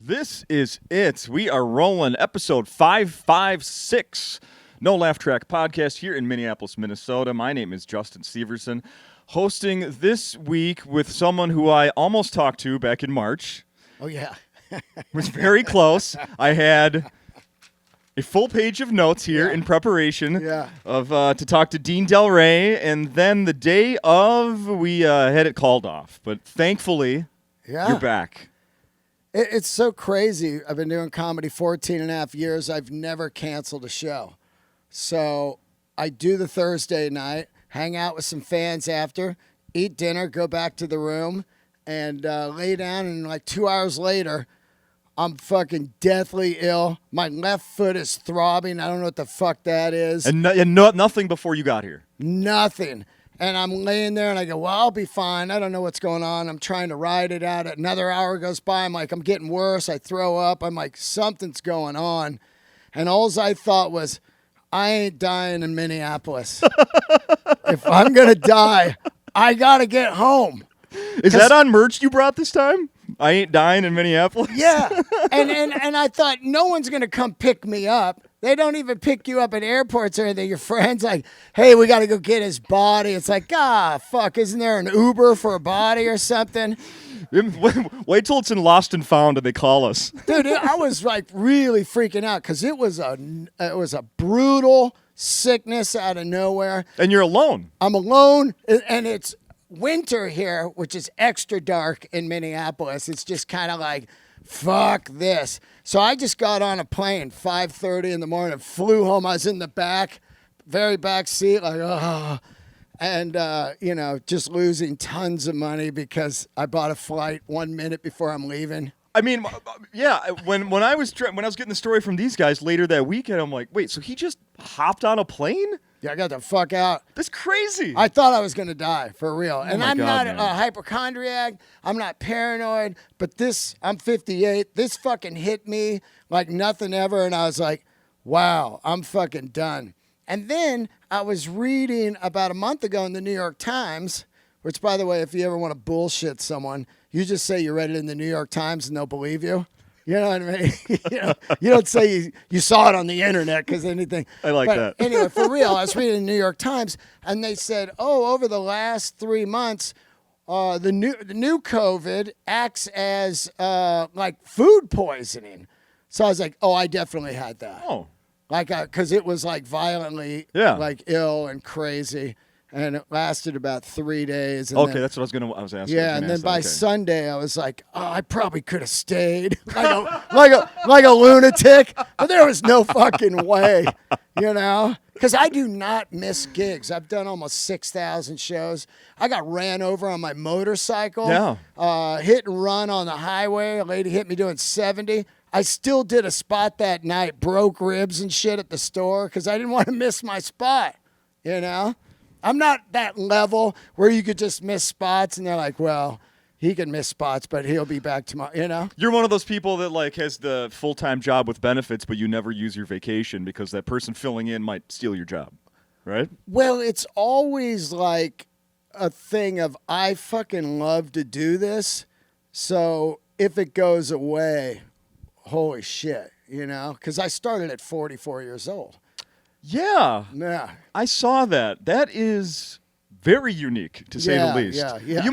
This is it. We are rolling episode 556. No Laugh Track podcast here in Minneapolis, Minnesota. My name is Justin Severson, hosting this week with someone who I almost talked to back in March. Oh, yeah. It was very close. I had a full page of notes here in preparation of to talk to Dean Delray, and then the day of, we had it called off. But thankfully, you're back. It's so crazy. I've been doing comedy 14 and a half years. I've never canceled a show. So I do the Thursday night, hang out with some fans after, eat dinner, go back to the room, and lay down. And like 2 hours later, I'm fucking deathly ill. My left foot is throbbing. I don't know what the fuck that is. And nothing before you got here? Nothing. And I'm laying there, and I go, well, I'll be fine. I don't know what's going on. I'm trying to ride it out. Another hour goes by. I'm like, I'm getting worse. I throw up. I'm like, something's going on. And all I thought was, I ain't dying in Minneapolis. If I'm going to die, I got to get home. Is that on merch you brought this time? I ain't dying in Minneapolis? Yeah. And I thought, no one's going to come pick me up. They don't even pick you up at airports or anything. Your friend's like, hey, we got to go get his body. It's like, fuck, isn't there an Uber for a body or something? Wait till it's in Lost and Found and they call us. Dude, I was like really freaking out because it was a brutal sickness out of nowhere. And you're alone. I'm alone, and it's winter here, which is extra dark in Minneapolis. It's just kind of like, fuck this. So I just got on a plane 5:30 in the morning, flew home. I was in the back, very back seat, like, and, just losing tons of money because I bought a flight 1 minute before I'm leaving. I mean, yeah, when I was getting the story from these guys later that weekend, I'm like, wait, so he just hopped on a plane? Yeah, I got the fuck out. That's crazy. I thought I was going to die, for real. And I'm not man. a hypochondriac. I'm not paranoid. But I'm 58. This fucking hit me like nothing ever. And I was like, wow, I'm fucking done. And then I was reading about a month ago in the New York Times, which, by the way, if you ever want to bullshit someone, you just say you read it in the New York Times and they'll believe you. You know what I mean? You don't say you saw it on the internet because anything. I like that. Anyway, for real, I was reading the New York Times, and they said, over the last 3 months, the new COVID acts as like food poisoning. So I was like, I definitely had that. Oh. Like, because it was like violently like ill and crazy. And it lasted about 3 days. And that's what I was asking. Yeah, and then by Sunday, I was like, I probably could have stayed like a lunatic, but there was no fucking way, because I do not miss gigs. I've done almost 6,000 shows. I got ran over on my motorcycle, hit and run on the highway. A lady hit me doing 70. I still did a spot that night, broke ribs and shit at the store because I didn't want to miss my spot, I'm not that level where you could just miss spots and they're like, well, he can miss spots, but he'll be back tomorrow, You're one of those people that like has the full-time job with benefits, but you never use your vacation because that person filling in might steal your job, right? Well, it's always like a thing of I fucking love to do this, so if it goes away, holy shit, because I started at 44 years old. Yeah. Yeah. I saw that. That is very unique, to say the least. Yeah.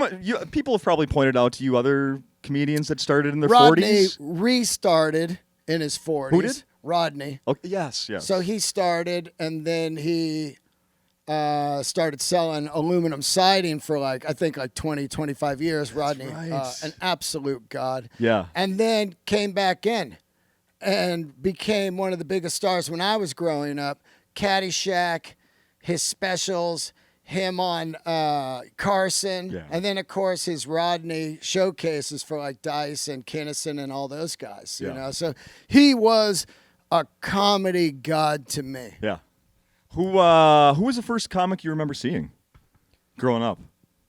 People have probably pointed out to you other comedians that started in their 40s. Rodney restarted in his 40s. Who did? Rodney. Oh, yes. So he started, and then he started selling aluminum siding for I think 20, 25 years. Rodney, right. An absolute god. Yeah. And then came back in and became one of the biggest stars when I was growing up. Caddyshack, his specials, him on Carson, and then, of course, his Rodney showcases for Dice and Kinnison and all those guys, So he was a comedy god to me. Yeah. Who was the first comic you remember seeing growing up?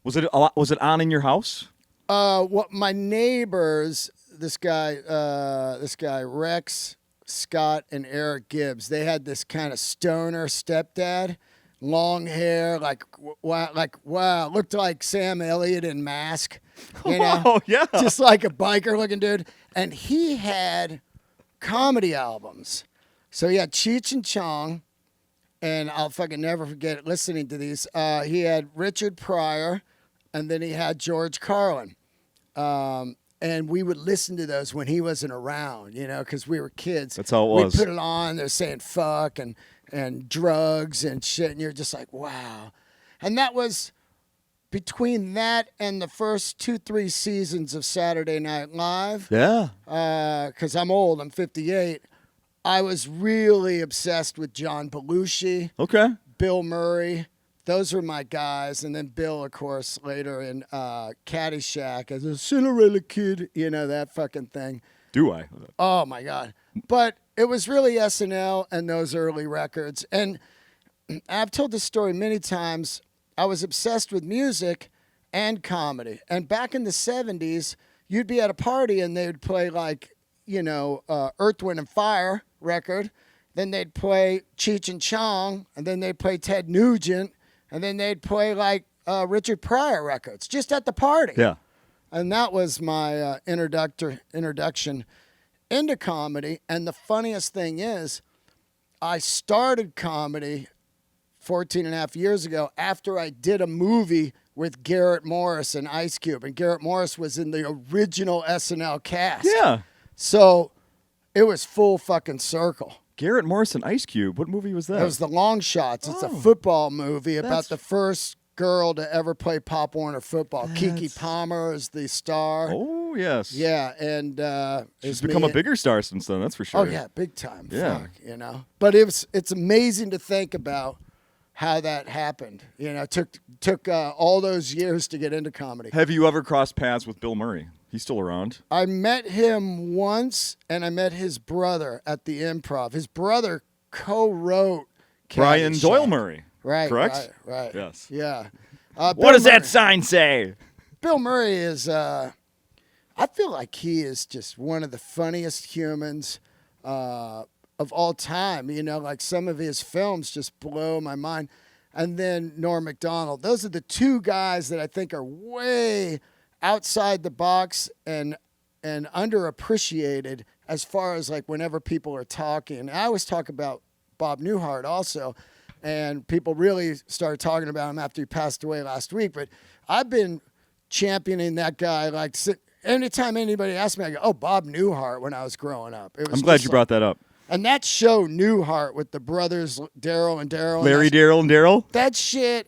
Was it on in your house? My neighbors, this guy Rex, Scott, and Eric Gibbs, they had this kind of stoner stepdad. long hair, wow, looked like Sam Elliott in Mask, you know? Oh, yeah. Just like a biker-looking dude. And he had comedy albums. So he had Cheech and Chong, and I'll fucking never forget listening to these. He had Richard Pryor, and then he had George Carlin. And we would listen to those when he wasn't around, you know, because we were kids. That's how it was. We'd put it on. They're saying fuck and drugs and shit. And you're just like, wow. And that was between that and the first 2-3 seasons of Saturday Night Live. Yeah. Because I'm old. I'm 58. I was really obsessed with John Belushi. Okay. Bill Murray. Those were my guys. And then Bill, of course, later in Caddyshack as a Cinderella kid. You know, that fucking thing. Do I? Oh, my God. But it was really SNL and those early records. And I've told this story many times. I was obsessed with music and comedy. And back in the 70s, you'd be at a party and they'd play like, you know, Earth, Wind, and Fire record. Then they'd play Cheech and Chong. And then they'd play Ted Nugent. And then they'd play like Richard Pryor records just at the party. Yeah. And that was my introduction into comedy. And the funniest thing is, I started comedy 14 and a half years ago after I did a movie with Garrett Morris and Ice Cube. And Garrett Morris was in the original SNL cast. Yeah. So it was full fucking circle. Garrett Morris and Ice Cube. What movie was that? It was The Long Shots. It's a football movie about the first girl to ever play Pop Warner football. Keke Palmer is the star. Oh, yes. Yeah, and she's become a bigger star since then, that's for sure. Oh, yeah, big time. Yeah. Fuck, you know. But it's amazing to think about how that happened. You know, it took all those years to get into comedy. Have you ever crossed paths with Bill Murray? He's still around. I met him once, and I met his brother at the Improv. His brother co-wrote Brian Caddyshack. Doyle Murray. Right. Correct? Right. Yes. Yeah. What does that sign say? Bill Murray is, I feel like he is just one of the funniest humans of all time. You know, like some of his films just blow my mind. And then Norm Macdonald. Those are the two guys that I think are way outside the box and underappreciated as far as like whenever people are talking. I always talk about Bob Newhart also, and people really started talking about him after he passed away last week. But I've been championing that guy like anytime anybody asks me, I go, "Oh, Bob Newhart," when I was growing up. I'm glad you brought that up. And that show Newhart with the brothers Daryl and Daryl, Larry, Daryl, and Daryl. That shit,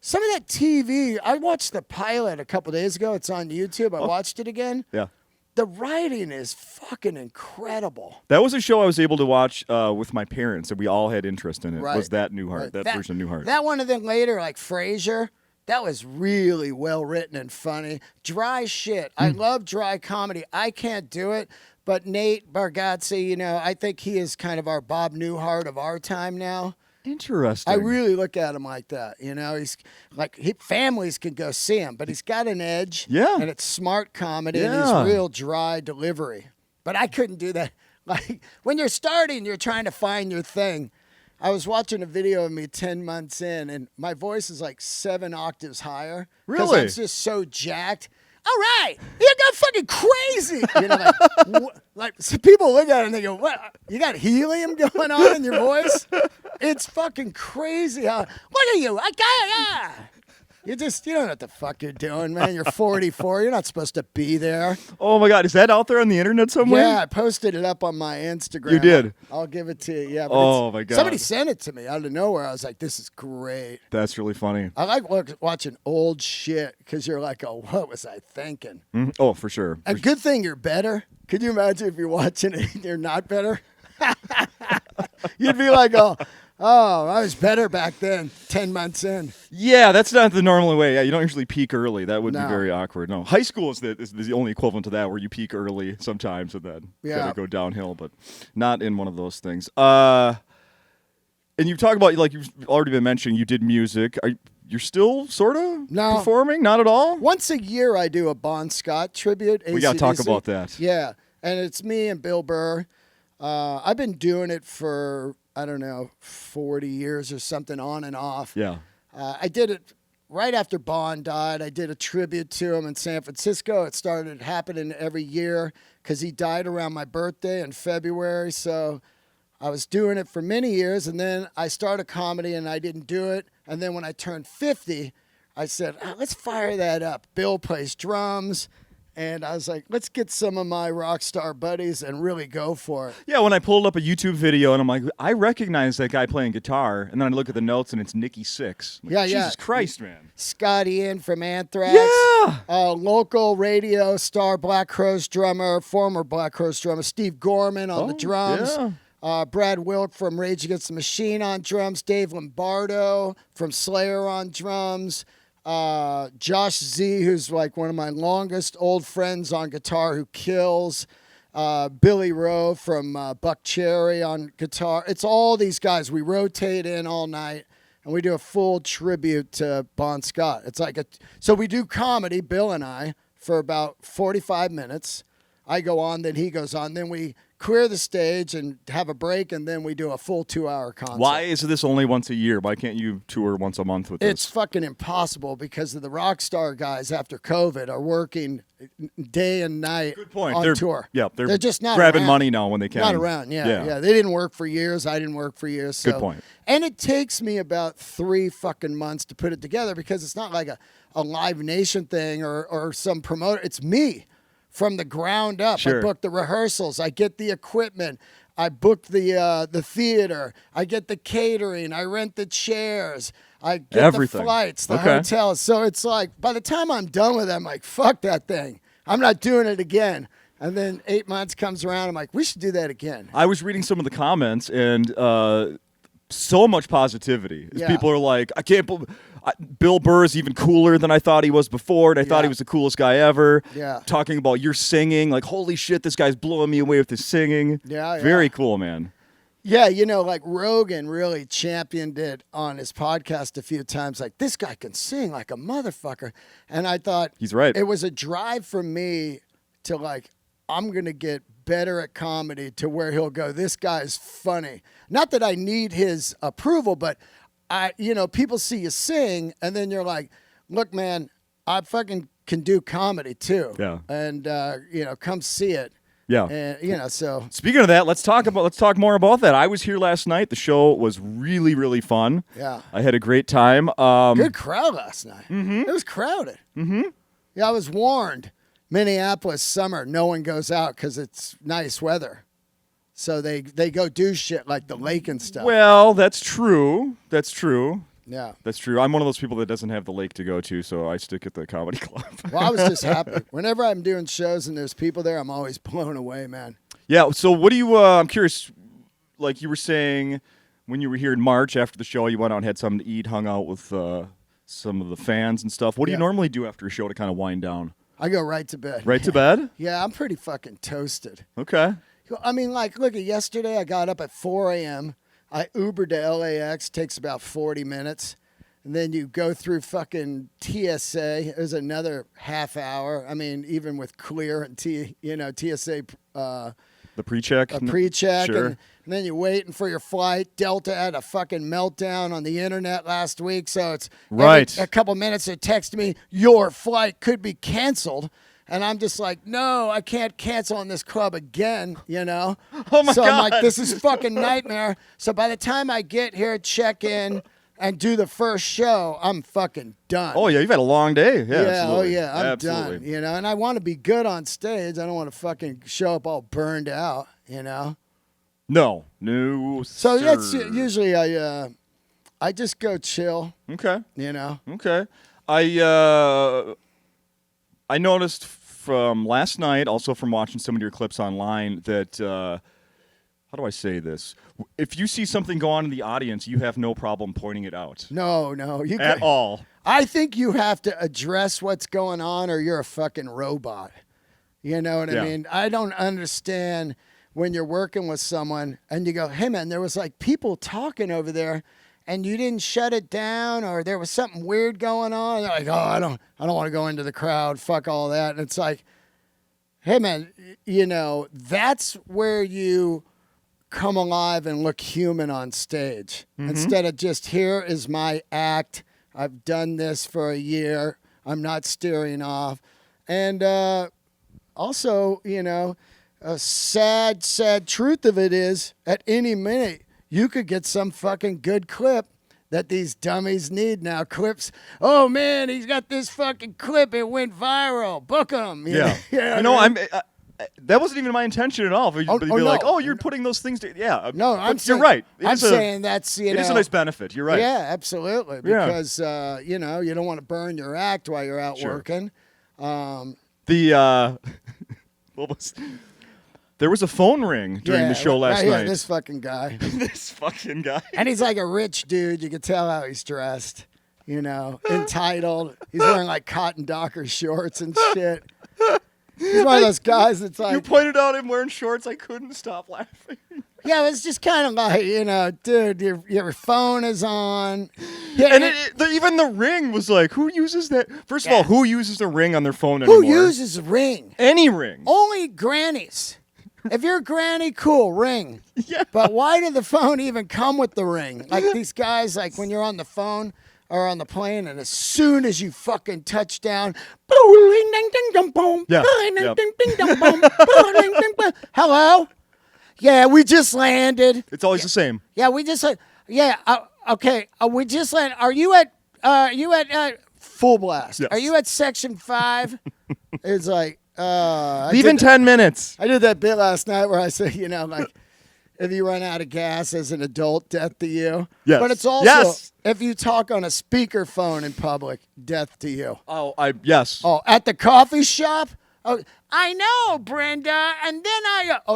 some of that TV, I watched the pilot a couple days ago. It's on YouTube. I watched it again. Yeah. The writing is fucking incredible. That was a show I was able to watch with my parents, and we all had interest in it. Right. Was that Newhart, Right. that version of Newhart. That one, and then later, like Frasier, that was really well written and funny. Dry shit. I love dry comedy. I can't do it. But Nate Bargatze, you know, I think he is kind of our Bob Newhart of our time now. Interesting. I really look at him like that. You know, he's like, families can go see him, but he's got an edge. Yeah. And it's smart comedy and Yeah. he's real dry delivery. But I couldn't do that. Like, when you're starting, you're trying to find your thing. I was watching a video of me 10 months in, and my voice is like 7 octaves higher. Because Really? I'm just so jacked. All right, you got fucking crazy. You know, like so people look at it and they go, "What? You got helium going on in your voice? It's fucking crazy. How? Look at you! I got you don't know what the fuck you're doing, man. You're 44. You're not supposed to be there." Oh my God, is that out there on the internet somewhere? Yeah, I posted it up on my Instagram. You did? I'll give it to you. Yeah. But Oh my God. Somebody sent it to me out of nowhere. I was like, "This is great." That's really funny. I like watching old shit because you're like, "Oh, what was I thinking?" Mhm. Oh, for sure. A good thing you're better. Could you imagine if you're watching it and you're not better? You'd be like, oh, I was better back then, 10 months in. Yeah, that's not the normal way. Yeah, you don't usually peak early. That would be No. very awkward. No, high school is the only equivalent to that, where you peak early sometimes and then gotta go downhill, but not in one of those things. And you talk about, like you've already been mentioning, you did music. You're still sort of performing? Not at all? Once a year, I do a Bon Scott tribute. We got to talk AC/DC. about that. Yeah, and it's me and Bill Burr. I've been doing it for I don't know, 40 years or something on and off. Yeah. I did it right after Bond died. I did a tribute to him in San Francisco. It started happening every year because he died around my birthday in February. So I was doing it for many years, and then I started comedy, and I didn't do it. And then when I turned 50, I said, let's fire that up. Bill plays drums. And I was like, let's get some of my rock star buddies and really go for it. Yeah, when I pulled up a YouTube video and I'm like, I recognize that guy playing guitar, and then I look at the notes and it's Nikki Sixx. Like, Jesus Christ, man. Scotty Ian from Anthrax. Yeah. Local radio star Black Crowes drummer, former Black Crowes drummer, Steve Gorman on the drums. Yeah. Brad Wilk from Rage Against the Machine on drums. Dave Lombardo from Slayer on drums. Josh Z, who's like one of my longest old friends on guitar, who kills. Billy Rowe from Buck Cherry on guitar. It's all these guys. We rotate in all night, and we do a full tribute to Bon Scott. It's like so we do comedy, Bill and I, for about 45 minutes. I go on, then he goes on, then we clear the stage and have a break, and then we do a full 2-hour concert. Why is this only once a year? Why can't you tour once a month with this? It's fucking impossible because of the rock star guys after COVID are working day and night on tour. Yeah, they're just not grabbing around. Money now when they can. Not around, yeah. They didn't work for years. I didn't work for years. So. Good point. And it takes me about 3 fucking months to put it together because it's not like a Live Nation thing or some promoter. It's me. From the ground up. Sure. I book the rehearsals. I get the equipment. I book the theater. I get the catering. I rent the chairs. I get everything. The flights, the hotels. So it's like, by the time I'm done with it, I'm like, fuck that thing. I'm not doing it again. And then 8 months comes around. I'm like, we should do that again. I was reading some of the comments, and so much positivity. People are like, I can't believe Bill Burr is even cooler than I thought he was before, and I thought he was the coolest guy ever. Yeah. Talking about your singing, like, holy shit, this guy's blowing me away with his singing. Yeah. Very cool, man. Yeah, like Rogan really championed it on his podcast a few times. Like, this guy can sing like a motherfucker. And I thought he's right. It was a drive for me to like, I'm going to get better at comedy to where he'll go, this guy's funny. Not that I need his approval, but people see you sing, and then you're like, look, man, I fucking can do comedy too. Yeah. And, come see it. Yeah. And, so. Speaking of that, let's talk more about that. I was here last night. The show was really, really fun. Yeah. I had a great time. Good crowd last night. Mm-hmm. It was crowded. Mm-hmm. Yeah, I was warned. Minneapolis summer, no one goes out because it's nice weather. So they go do shit like the lake and stuff. Well, that's true. Yeah. That's true. I'm one of those people that doesn't have the lake to go to, so I stick at the comedy club. Well, I was just happy. Whenever I'm doing shows and there's people there, I'm always blown away, man. Yeah, so what do you, I'm curious, like you were saying, when you were here in March after the show, you went out and had something to eat, hung out with some of the fans and stuff. What do you normally do after a show to kind of wind down? I go right to bed. Right to bed? Yeah, I'm pretty fucking toasted. Okay. I mean, like, look at yesterday, I got up at 4 a.m., I Ubered to LAX, takes about 40 minutes. And then you go through fucking TSA. There's another half hour. I mean, even with Clear and TSA. The pre-check? A pre-check. Sure. And then you're waiting for your flight. Delta had a fucking meltdown on the internet last week. So it's a couple minutes they text me, your flight could be canceled. And I'm just like, no, I can't cancel on this club again, Oh, my God. So I'm like, this is fucking nightmare. So by the time I get here, check in, and do the first show, I'm fucking done. Oh, yeah, you've had a long day. Yeah, absolutely. I'm absolutely. Done, and I want to be good on stage. I don't want to fucking show up all burned out, No, So sir. that's usually I just go chill. Okay. Okay. I noticed from last night, also from watching some of your clips online, that, how do I say this? If you see something go on in the audience, you have no problem pointing it out. No. At all. I think you have to address what's going on or you're a fucking robot. You know what I mean? I don't understand when you're working with someone and you go, hey, man, there was like people talking over there and you didn't shut it down, or there was something weird going on. They're like, oh, I don't want to go into the crowd. Fuck all that. And it's like, hey, man, that's where you come alive and look human on stage instead of just, here is my act. I've done this for a year. I'm not steering off. And also, a sad truth of it is at any minute you could get some fucking good clip that these dummies need now. Clips. Oh, man, he's got this fucking clip. It went viral. Book him. Yeah. That wasn't even my intention at all. But you'd be like, oh, you're putting those things to... Yeah. No, you're right. I'm saying that's, It is a nice benefit. You're right. Yeah, absolutely. Because, you don't want to burn your act while you're out working. There was a phone ring during the show last night. This fucking guy. This fucking guy. And he's like a rich dude. You can tell how he's dressed. Entitled. He's wearing like cotton Docker shorts and shit. He's one of those guys that's like... You pointed out him wearing shorts. I couldn't stop laughing. Yeah, it's just kind of like, dude, your phone is on. Yeah, and even the ring was like, who uses that? First of all, who uses the ring on their phone anymore? Who uses a ring? Any ring. Only grannies. If you're a granny, cool, ring. Yeah. But why did the phone even come with the ring? Like these guys, like when you're on the phone or on the plane, and as soon as you fucking touch down, hello? Yeah, we just landed. It's always the same. Yeah, we just okay. We just landed. Are you at full blast? Yes. Are you at section 5? It's like leave in 10 minutes. I did that bit last night where I said, like if you run out of gas as an adult, death to you. Yes. But it's also if you talk on a speakerphone in public, death to you. Oh, yes. Oh, at the coffee shop? Oh, I know, Brenda. And then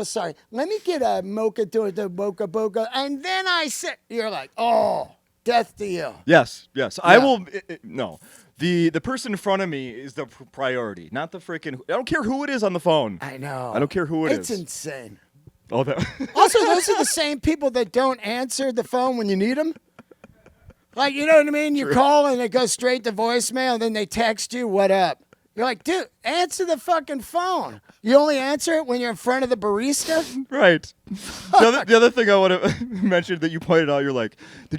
sorry. Let me get a mocha to the mocha boca. And then I said, you're like, oh, death to you. Yes. I will. No. The person in front of me is the priority, not the freaking... I don't care who it is on the phone. I know. I don't care who it is. It's insane. Oh, that... Also, those are the same people that don't answer the phone when you need them. Like, you know what I mean? You call and it goes straight to voicemail, and then they text you, what up? You're like, dude, answer the fucking phone. You only answer it when you're in front of the barista? Right. The other thing I want to mention that you pointed out, you're like, you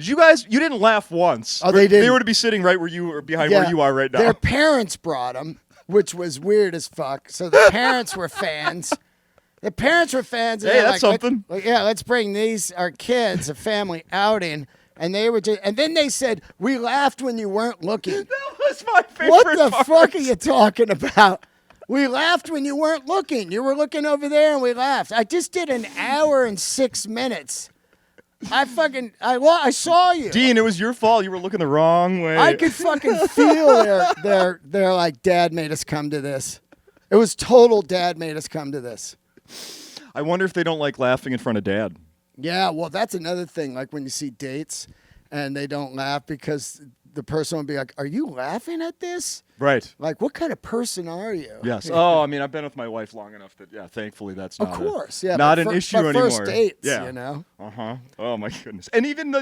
didn't laugh once. Oh, they didn't. They were to be sitting right where you are, behind where you are right now. Their parents brought them, which was weird as fuck. So the parents were fans. The parents were fans. And hey, that's like, something. Let's bring our kids, a family outing. And they were and then they said, we laughed when you weren't looking. That was my favorite What the part. fuck are you talking about? We laughed when you weren't looking. You were looking over there and we laughed. I just did an hour and 6 minutes. I saw you. Dean, it was your fault. You were looking the wrong way. I could fucking feel their like, dad made us come to this. It was total dad made us come to this. I wonder if they don't like laughing in front of dad. Yeah, well, that's another thing. Like when you see dates and they don't laugh because the person will be like, are you laughing at this? Right. Like, what kind of person are you? Yes. Oh, I mean, I've been with my wife long enough that, thankfully that's not, not an issue anymore. First dates, Uh-huh. Oh, my goodness. And even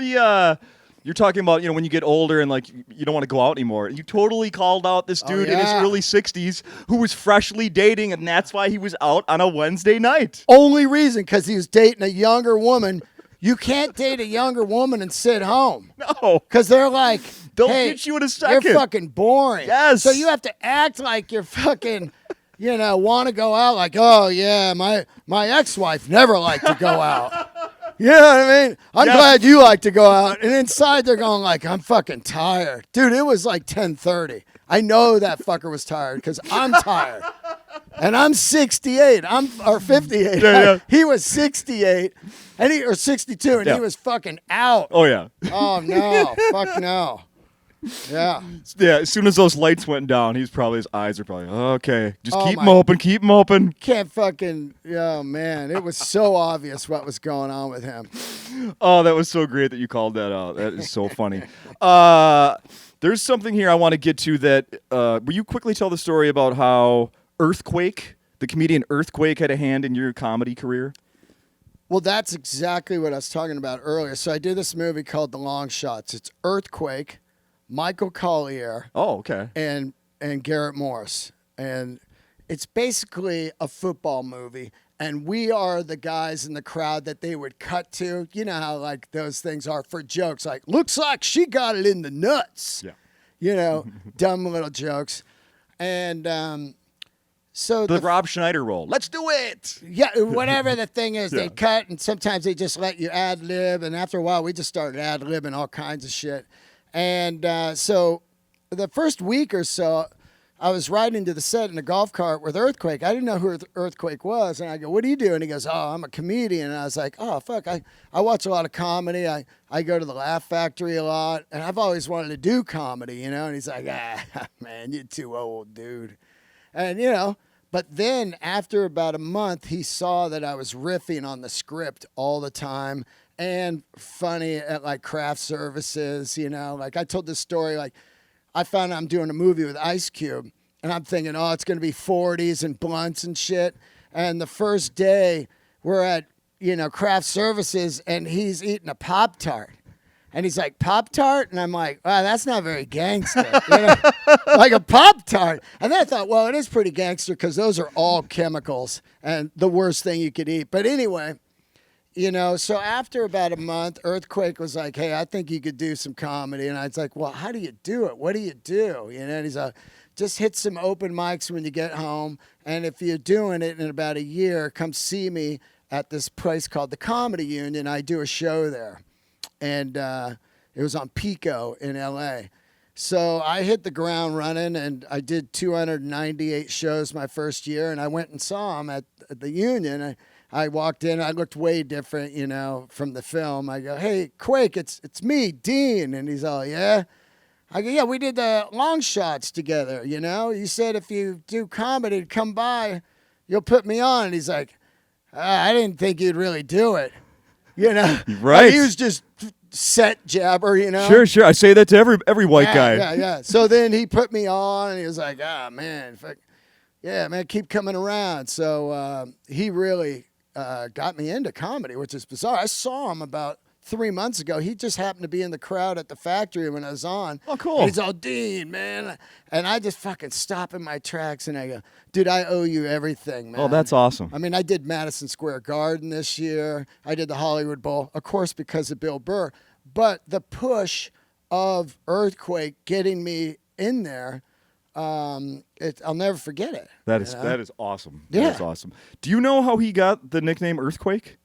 you're talking about, when you get older and, like, you don't want to go out anymore. You totally called out this dude in his early 60s who was freshly dating, and that's why he was out on a Wednesday night. Only reason, because he was dating a younger woman. You can't date a younger woman and sit home. No. Because they're like, they'll get you in a second. You're fucking boring. Yes. So you have to act like you're fucking, want to go out. Like, oh, yeah, my ex-wife never liked to go out. You know what I mean? I'm glad you like to go out. And inside they're going like, I'm fucking tired. Dude, it was like 10:30. I know that fucker was tired because I'm tired. And I'm 68. Or 58. Yeah. He was 68 or 62 and he was fucking out. Oh, yeah. Oh, no. Fuck no. Yeah. Yeah, as soon as those lights went down, his eyes are probably, okay, just keep them open. Can't fucking, oh, man. It was so obvious what was going on with him. Oh, that was so great that you called that out. That is so funny. There's something here I want to get to that, will you quickly tell the story about how the comedian Earthquake had a hand in your comedy career? Well, that's exactly what I was talking about earlier. So I did this movie called The Long Shots. It's Earthquake, Michael Collier. Oh, okay. And Garrett Morris. And it's basically a football movie. And we are the guys in the crowd that they would cut to. You know how like those things are for jokes, like, looks like she got it in the nuts. Yeah. You know, dumb little jokes. And so the Rob Schneider role. Let's do it. Yeah, whatever the thing is, they cut, and sometimes they just let you ad lib. And after a while, we just started ad libbing all kinds of shit. And so the first week or so, I was riding to the set in a golf cart with Earthquake. I didn't know who Earthquake was. And I go, what do you do? And he goes, oh, I'm a comedian. And I was like, oh, fuck. I watch a lot of comedy. I go to the Laugh Factory a lot. And I've always wanted to do comedy, you know. And he's like, man, you're too old, dude. And, you know, but then after about a month, he saw that I was riffing on the script all the time and funny at, like, craft services, you know. Like, I told this story, like, I found out I'm doing a movie with Ice Cube, and I'm thinking, oh, it's going to be 40s and blunts and shit. And the first day, we're at, you know, craft services, and he's eating a Pop-Tart. And he's like, Pop-Tart? And I'm like, wow, that's not very gangster. You know? Like a Pop-Tart. And then I thought, well, it is pretty gangster because those are all chemicals and the worst thing you could eat. But anyway, you know, so after about a month, Earthquake was like, hey, I think you could do some comedy. And I was like, well, how do you do it? What do you do? You know, and he's like, just hit some open mics when you get home. And if you're doing it in about a year, come see me at this place called the Comedy Union. I do a show there. And it was on Pico in L.A. So I hit the ground running, and I did 298 shows my first year. And I went and saw him at the Union. I walked in, I looked way different, you know, from the film. I go, hey, Quake, it's me, Dean. And he's all, yeah? I go, yeah, we did the long shots together, you know? You said if you do comedy, come by, you'll put me on. And he's like, I didn't think you'd really do it, you know? Right. Like, he was just set jabber, you know? Sure. I say that to every white guy. Yeah. So then he put me on, and he was like, man, fuck. Yeah, man, keep coming around. So he really got me into comedy, which is bizarre. I saw him about 3 months ago. He just happened to be in the crowd at the factory when I was on. Oh, cool. And he's all, Dean, man. And I just fucking stop in my tracks, and I go, dude, I owe you everything, man. Oh, that's awesome. I mean, I did Madison Square Garden this year. I did the Hollywood Bowl, of course, because of Bill Burr. But the push of Earthquake getting me in there, I'll never forget it. That is awesome. Yeah. That is awesome. Do you know how he got the nickname Earthquake?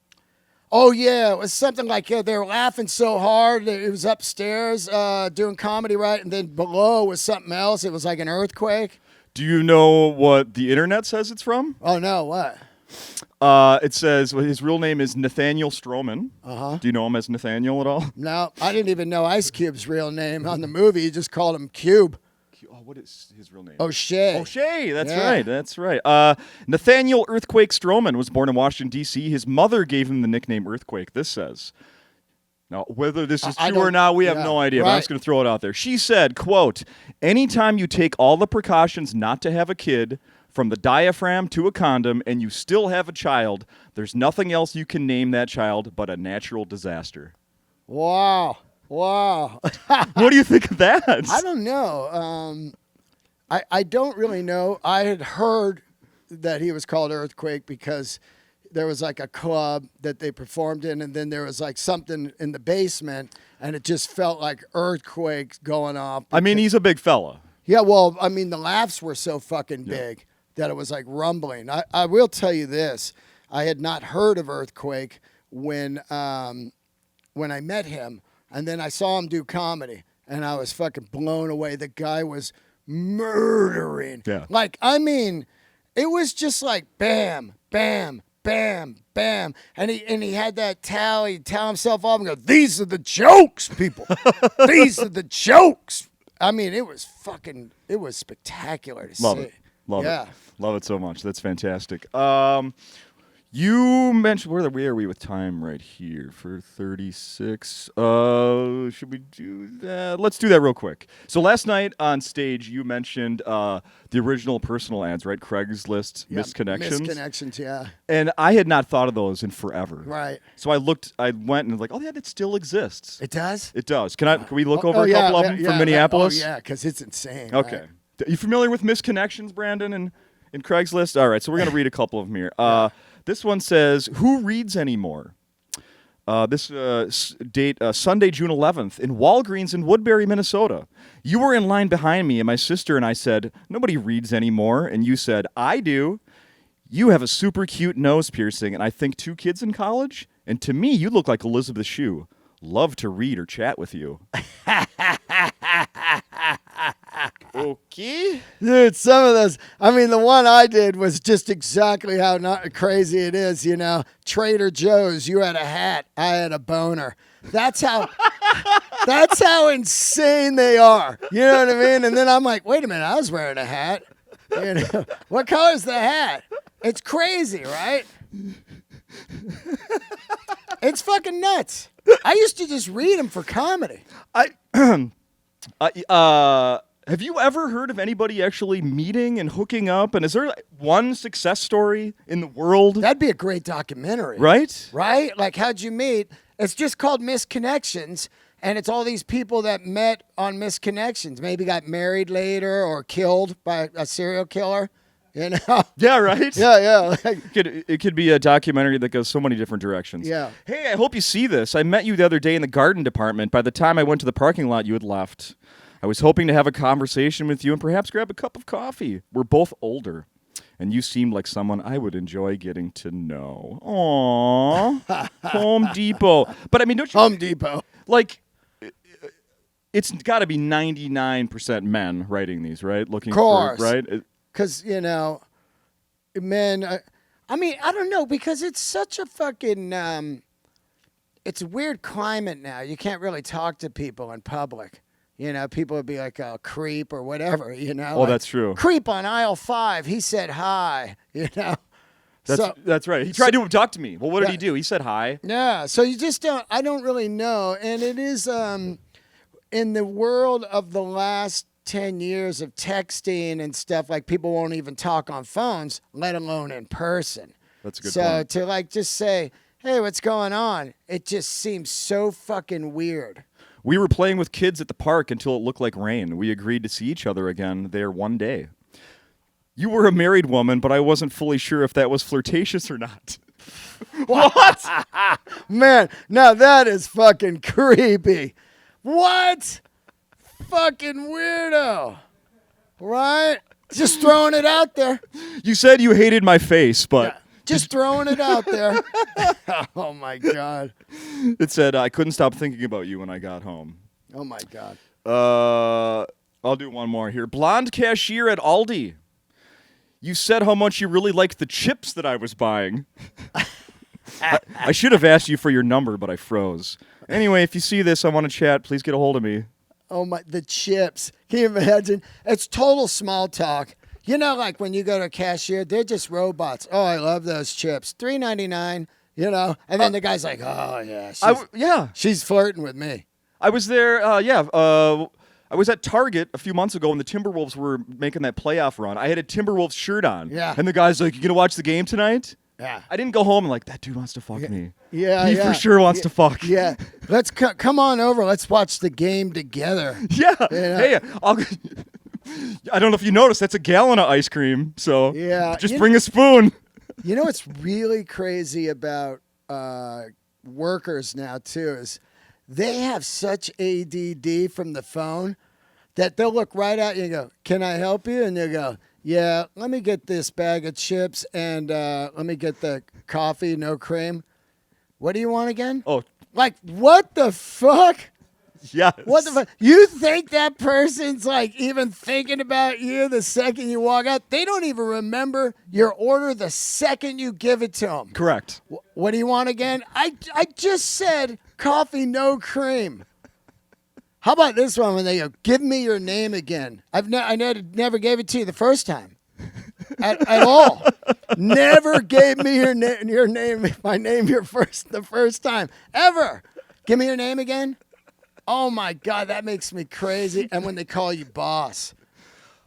Oh, yeah. It was something like they were laughing so hard. It was upstairs doing comedy, right? And then below was something else. It was like an earthquake. Do you know what the internet says it's from? Oh, no. What? It says his real name is Nathaniel Stroman. Uh-huh. Do you know him as Nathaniel at all? No, I didn't even know Ice Cube's real name on the movie. He just called him Cube. Oh, what is his real name? O'Shea. O'Shea, that's right. Nathaniel Earthquake Stroman was born in Washington, D.C. His mother gave him the nickname Earthquake, this says. Now, whether this is true or not, we have no idea, but I'm just going to throw it out there. She said, quote, anytime you take all the precautions not to have a kid, from the diaphragm to a condom, and you still have a child, there's nothing else you can name that child but a natural disaster. Wow. What do you think of that? I don't know. I don't really know. I had heard that he was called Earthquake because there was like a club that they performed in, and then there was like something in the basement, and it just felt like earthquakes going off. I mean, he's a big fella. Yeah, well, I mean, the laughs were so fucking big that it was like rumbling. I will tell you this. I had not heard of Earthquake when I met him. And then I saw him do comedy, and I was fucking blown away. The guy was murdering. Yeah. Like, I mean, it was just like bam, bam, bam, bam. And he had that towel. He'd towel himself off and go, these are the jokes, people. These are the jokes. I mean, it was spectacular to see. Love it. Love it so much. That's fantastic. You mentioned, where are we with time right here for 36? Should we do that? Let's do that real quick. So last night on stage, you mentioned the original personal ads, right? Craigslist misconnections. Misconnections, yeah. And I had not thought of those in forever. Right. So I went and was like, oh yeah, it still exists. It does? It does. Can we look over a couple of them from Minneapolis? Oh yeah, because it's insane. Okay. Right? Are you familiar with misconnections, Brandon, and Craigslist? All right, so we're going to read a couple of them here. This one says, who reads anymore? This date, Sunday, June 11th, in Walgreens in Woodbury, Minnesota. You were in line behind me, and my sister and I said, nobody reads anymore. And you said, I do. You have a super cute nose piercing, and I think 2 kids in college. And to me, you look like Elizabeth Shue. Love to read or chat with you. Okay. Dude, some of those, I mean, the one I did was just exactly how not crazy it is, you know. Trader Joe's, you had a hat, I had a boner. That's how insane they are. You know what I mean? And then I'm like, wait a minute, I was wearing a hat. You know, what color's the hat? It's crazy, right? It's fucking nuts. I used to just read them for comedy. Have you ever heard of anybody actually meeting and hooking up? And is there one success story in the world? That'd be a great documentary. Right? Right? Like, how'd you meet? It's just called Misconnections, and it's all these people that met on misconnections. Maybe got married later or killed by a serial killer. You know? Yeah, right? Yeah. It could be a documentary that goes so many different directions. Yeah. Hey, I hope you see this. I met you the other day in the garden department. By the time I went to the parking lot, you had left. I was hoping to have a conversation with you and perhaps grab a cup of coffee. We're both older, and you seemed like someone I would enjoy getting to know. Aww. Home Depot. But I mean, don't you... Home Depot. Like... It's got to be 99% men writing these, right? Looking course. For, right? Because, you know, men, I mean, I don't know, because it's such a fucking, it's a weird climate now. You can't really talk to people in public. You know, people would be like a creep or whatever, you know. Oh, like, that's true. Creep on aisle 5, he said hi, you know. That's right. He tried to talk to me. Well, what did he do? He said hi. Yeah, so you just don't, I don't really know. And it is, in the world of the last 10 years of texting and stuff, like people won't even talk on phones, let alone in person. That's a good So point. to like just say, hey, what's going on? It just seems so fucking weird. We were playing with kids at the park until it looked like rain. We agreed to see each other again there one day. You were a married woman, but I wasn't fully sure if that was flirtatious or not. What? Man, now that is fucking creepy. What? Fucking weirdo. Right? Just throwing it out there. You said you hated my face, but... Yeah, just throwing it out there. Oh, my God. It said, I couldn't stop thinking about you when I got home. Oh, my God. I'll do one more here. Blonde cashier at Aldi. You said how much you really liked the chips that I was buying. I should have asked you for your number, but I froze. Anyway, if you see this, I want to chat. Please get a hold of me. Oh, my, the chips. Can you imagine? It's total small talk. You know, like when you go to a cashier, they're just robots. Oh, I love those chips. $3.99, you know? And then the guy's like, oh, yeah. She's flirting with me. I was there, I was at Target a few months ago when the Timberwolves were making that playoff run. I had a Timberwolves shirt on. Yeah. And the guy's like, you going to watch the game tonight? Yeah. I didn't go home and like, that dude wants to fuck me. Yeah, He for sure wants to fuck. Yeah. Let's come on over. Let's watch the game together. Yeah. You know? Hey, I don't know if you noticed, that's a gallon of ice cream. So just bring a spoon. You know what's really crazy about workers now, too, is they have such ADD from the phone that they'll look right at you and go, can I help you? And they'll go, yeah, let me get this bag of chips and let me get the coffee, no cream. What do you want again? Oh. Like, what the fuck? Yes. What the fuck? You think that person's like even thinking about you the second you walk out? They don't even remember your order the second you give it to them. Correct. What do you want again? I just said coffee, no cream. How about this one when they go, give me your name again? I never gave it to you the first time. At all. Never gave me your name, my name the first time. Ever. Give me your name again? Oh, my God, that makes me crazy. And when they call you boss.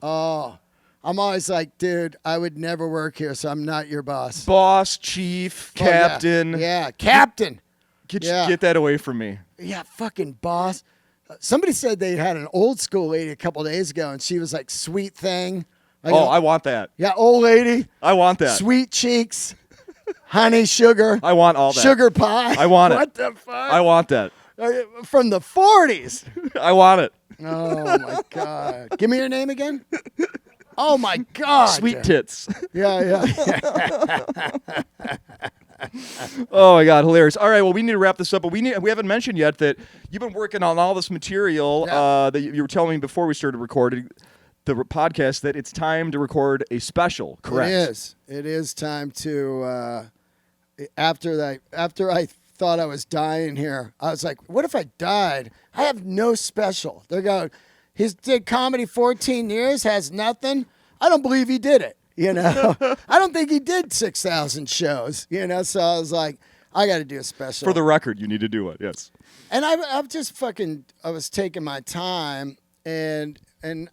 Oh, I'm always like, dude, I would never work here, so I'm not your boss. Boss, chief, captain. Yeah, captain. Get that away from me. Yeah, fucking boss. Somebody said they had an old school lady a couple days ago, and she was like, sweet thing. I want that. Yeah, old lady. I want that. Sweet cheeks. honey sugar. I want all that. Sugar pie. I want it. What the fuck? I want that. From the 40s. I want it. Oh, my God. Give me your name again. Oh, my God. Sweet tits. Yeah. Oh my God, hilarious! All right, well, we need to wrap this up, but we haven't mentioned yet that you've been working on all this material that you were telling me before we started recording the podcast that it's time to record a special. Correct? It is time to. After I thought I was dying here, I was like, "What if I died? I have no special." They're going, "He's did comedy 14 years, has nothing." I don't believe he did it. I don't think he did 6,000 shows, so I was like, I got to do a special. For the record, you need to do it, yes. And I was taking my time, and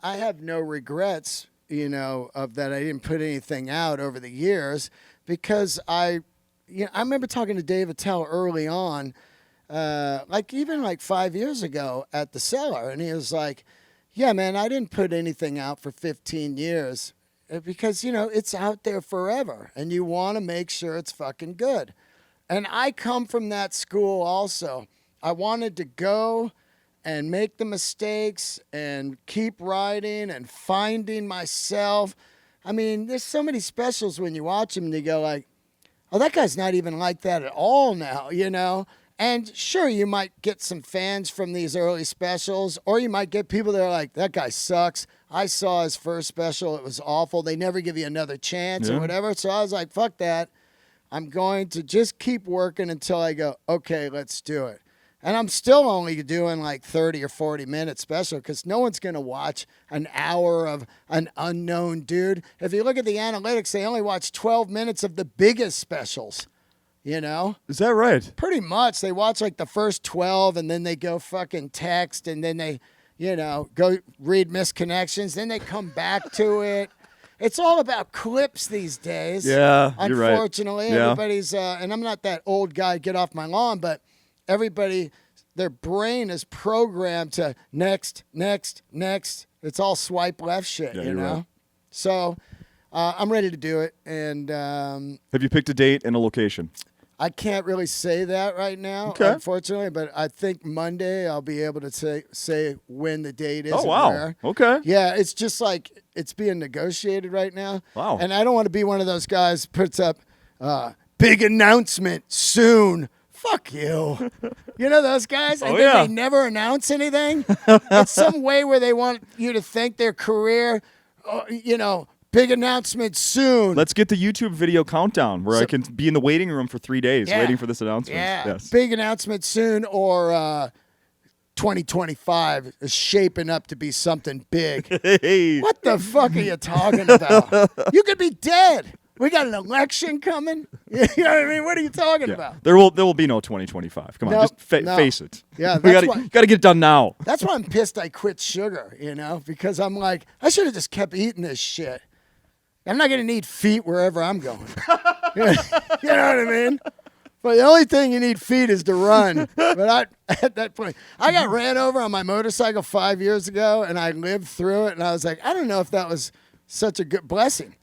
I have no regrets, of that I didn't put anything out over the years, because I remember talking to Dave Attell early on, even 5 years ago at the Cellar, and he was like, yeah, man, I didn't put anything out for 15 years. Because, it's out there forever, and you want to make sure it's fucking good. And I come from that school also. I wanted to go and make the mistakes and keep writing and finding myself. I mean, there's so many specials when you watch them and you go like, oh, that guy's not even like that at all now, And sure, you might get some fans from these early specials, or you might get people that are like, that guy sucks. I saw his first special. It was awful. They never give you another chance or whatever. So I was like, fuck that. I'm going to just keep working until I go, okay, let's do it. And I'm still only doing 30 or 40 minute special because no one's going to watch an hour of an unknown dude. If you look at the analytics, they only watch 12 minutes of the biggest specials. Is that right? Pretty much. They watch the first 12 and then they go fucking text and then they, go read misconnections. Then they come back to it. It's all about clips these days. Yeah, you're right. Unfortunately, everybody's, and I'm not that old guy, get off my lawn, but everybody, their brain is programmed to next. It's all swipe left shit, you know? Right. So I'm ready to do it. And have you picked a date and a location? I can't really say that right now, unfortunately, but I think Monday I'll be able to say when the date is. Oh, wow. And where. Okay. Yeah, it's just it's being negotiated right now. Wow. And I don't want to be one of those guys who puts up big announcement soon. Fuck you. You know those guys? And then they never announce anything? It's some way where they want you to think their career, big announcement soon. Let's get the YouTube video countdown where I can be in the waiting room for 3 days waiting for this announcement. Yeah. Yes. Big announcement soon, or 2025 is shaping up to be something big. Hey. What the fuck are you talking about? You could be dead. We got an election coming. You know what I mean? What are you talking about? There will be no 2025. Come on, just face it. Yeah, we got to get it done now. That's why I'm pissed I quit sugar, because I'm like, I should have just kept eating this shit. I'm not going to need feet wherever I'm going. You know what I mean? But the only thing you need feet is to run. But at that point, I got ran over on my motorcycle 5 years ago, and I lived through it, and I was like, I don't know if that was such a good blessing.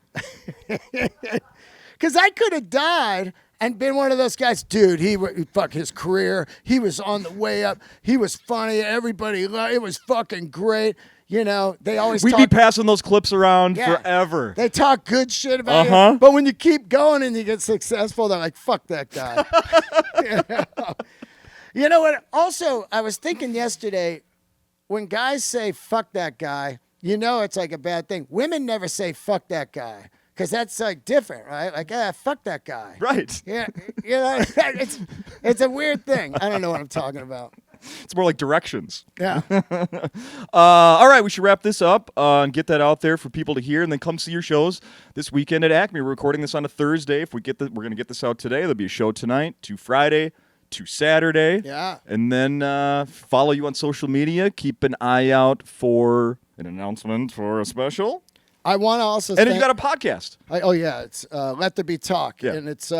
Because I could have died and been one of those guys. Dude, fuck his career. He was on the way up. He was funny. Everybody loved it. Was fucking great. They always We'd be passing those clips around forever. They talk good shit about you. But when you keep going and you get successful, they're like, fuck that guy. You know what? Also, I was thinking yesterday, when guys say fuck that guy, it's like a bad thing. Women never say fuck that guy. Because that's different, right? Fuck that guy. Right. Yeah. It's a weird thing. I don't know what I'm talking about. It's more like directions. Yeah. All right, we should wrap this up and get that out there for people to hear, and then come see your shows this weekend at Acme. We're recording this on a Thursday. We're going to get this out today. There'll be a show tonight, to Friday, to Saturday. Yeah. And then follow you on social media. Keep an eye out for an announcement for a special. I want to also. And then you got a podcast. It's Let There Be Talk, and it's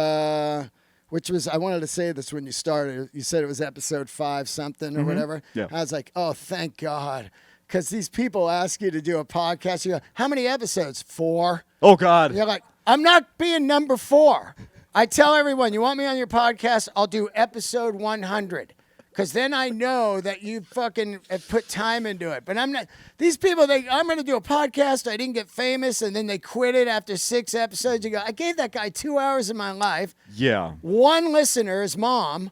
which was, I wanted to say this when you started. You said it was episode 5 something or whatever. Yeah. I was like, oh, thank God, because these people ask you to do a podcast. You go, how many episodes? 4. Oh God. You're like, I'm not being number 4. I tell everyone, you want me on your podcast, I'll do episode 100. Because then I know that you fucking have put time into it. But I'm not, these people, I'm going to do a podcast, I didn't get famous, and then they quit it after 6 episodes. You go, I gave that guy 2 hours of my life. Yeah. One listener's mom,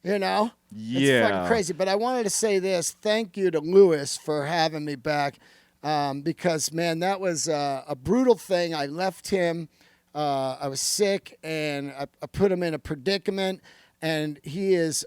you know? Yeah. It's fucking crazy. But I wanted to say this. Thank you to Lewis for having me back. Because, man, that was a brutal thing. I left him. I was sick, and I put him in a predicament. And he is...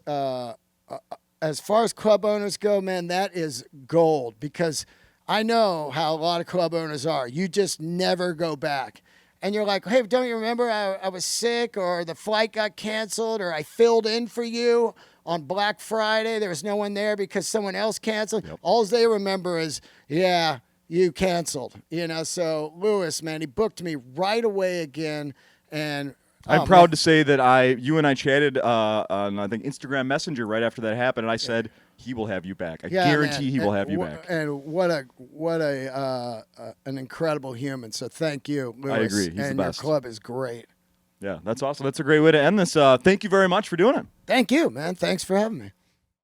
as far as club owners go, man, that is gold, because I know how a lot of club owners are. You just never go back. And you're like, hey, don't you remember I was sick, or the flight got canceled, or I filled in for you on Black Friday. There was no one there because someone else canceled. Yep. All they remember is, yeah, you canceled. You know, so Lewis, man, he booked me right away again, and I'm proud to say that you and I chatted on, I think, Instagram Messenger right after that happened, and I said he will have you back. I guarantee he will have you back. And what an incredible human. So thank you, Lewis. I agree. He's and the best. Your club is great. Yeah, that's awesome. That's a great way to end this. Thank you very much for doing it. Thank you, man. Thanks for having me.